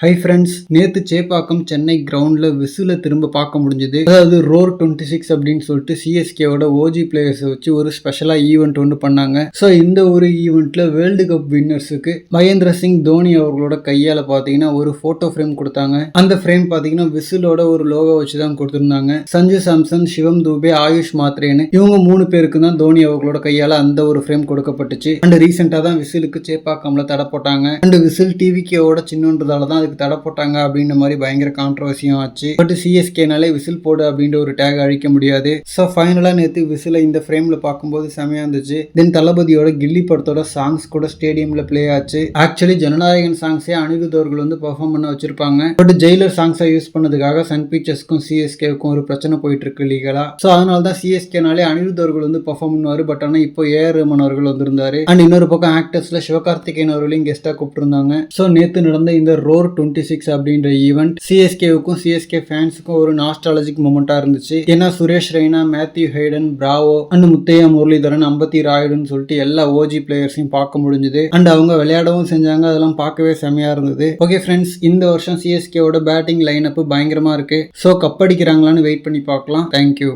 Hi friends, நேத்து சேப்பாக்கம் சென்னை கிரவுண்ட்ல விசில திரும்ப பார்க்க முடிஞ்சது. அதாவது ரோர் 26 அப்படின்னு சொல்லிட்டு சிஎஸ்கேவோட ஓஜி பிளேயர்ஸ் வச்சு ஒரு ஸ்பெஷலா ஈவெண்ட் ஒன்று பண்ணாங்க. ஸோ இந்த ஒரு ஈவெண்ட்ல வேர்ல்டு கப் வின்னர்ஸுக்கு மகேந்திர சிங் தோனி அவர்களோட கையால பாத்தீங்கன்னா ஒரு போட்டோ ஃப்ரேம் கொடுத்தாங்க. அந்த ஃப்ரேம் பாத்தீங்கன்னா விசிலோட ஒரு லோகோ வச்சு தான் கொடுத்திருந்தாங்க. சஞ்சு சாம்சன், சிவம் தூபே, ஆயுஷ் மாத்ரேன்னு இவங்க 3 பேருக்கு தான் தோனி அவர்களோட கையால அந்த ஒரு ஃப்ரேம் கொடுக்கப்பட்டுச்சு. அண்ட் ரீசெண்டா தான் விசிலுக்கு சேப்பாக்கம்ல தடை போட்டாங்க. அண்ட் விசில் டிவிக்கோட சின்னன்றதால தான் அதுக்கு தடை போட்டாங்க அப்படின்ற மாதிரி பயங்கர கான்ட்ரவர்சியும் ஆச்சு. பட் சிஎஸ்கேனாலே விசில் போடு அப்படின்ற ஒரு டேக் அழிக்க முடியாது. ஸோ ஃபைனலா நேற்று விசில இந்த ஃப்ரேம்ல பார்க்கும்போது செமையா இருந்துச்சு. தென் தளபதியோட கில்லி படத்தோட சாங்ஸ் கூட ஸ்டேடியம்ல பிளே ஆச்சு. ஆக்சுவலி ஜனநாயகன் சாங்ஸே அனிருத் அவர்கள் வந்து பெர்ஃபார்ம் பண்ண வச்சிருப்பாங்க. பட் ஜெயிலர் சாங்ஸை யூஸ் பண்ணதுக்காக சன் பிக்சர்ஸ்க்கும் சிஎஸ்கேவுக்கும் ஒரு பிரச்சனை போயிட்டு இருக்கு லீகலா. ஸோ அதனால தான் சிஎஸ்கேனாலே அனிருத் அவர்கள் வந்து பெர்ஃபார்ம் பண்ணுவாரு. பட் ஆனால் இப்போ ஏஆர் ரஹ்மான் அவர்கள் வந்திருந்தாரு. அண்ட் இன்னொரு பக்கம் ஆக்டர்ஸ்ல சிவகார்த்திகேயன் அவர்களையும் கெஸ்டா கூப்பிட்டுருந்தாங்க. ஸோ நேற்று நடந்த இந்த ரோர் 26 அப்படின்ற ஈவெண்ட் சிஎஸ்கேவுக்கும் சிஎஸ்கே ஃபேன்ஸுக்கும் ஒரு நாஸ்டாலஜிக் மூமெண்டா இருந்துச்சு. ஏன்னா Suresh Raina, Matthew Hayden, Bravo and Muttiah Muralitharan, Ambati ராயுடுன்னு சொல்லிட்டு எல்லா ஓஜி பிளேயர்ஸையும் பார்க்க முடிஞ்சது. அண்ட் அவங்க விளையாடவும் செஞ்சாங்க. அதெல்லாம் பார்க்கவே செமையா இருந்தது. ஓகே ஃப்ரெண்ட்ஸ், இந்த வருஷம் சிஎஸ்கேவோட பேட்டிங் லைன் அப் பயங்கரமா இருக்கு. ஸோ கப் அடிக்கிறாங்களான்னு வெயிட் பண்ணி பார்க்கலாம். தேங்க்யூ.